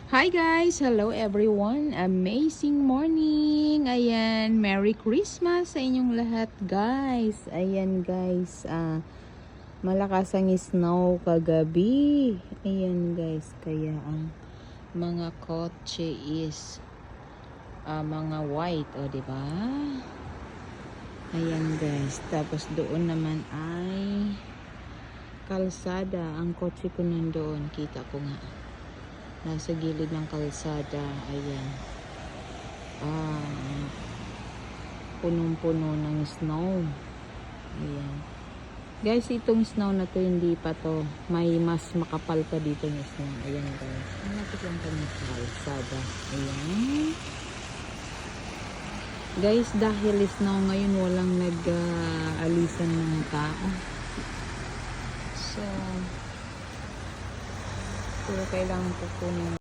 Hi guys! Hello everyone! Amazing morning! Ayan, Merry Christmas sa inyong lahat guys! Ayan guys, malakas ang snow kagabi. Ayan guys, kaya ang mga kotse is mga white, o diba? Ayan guys, tapos doon naman ay kalsada. Ang kotse ko nandoon, kita ko nga. Nasa gilid ng kalsada. Ayan. Punong-puno ng snow. Ayan. Guys, itong snow na to, hindi pa to. May mas makapal pa dito ng snow. Ayan guys. Malapit lang kami sa kalsada. Ayan. Guys, dahil snow ngayon, walang nag-alisan ng tao. So, kailangan ko kunin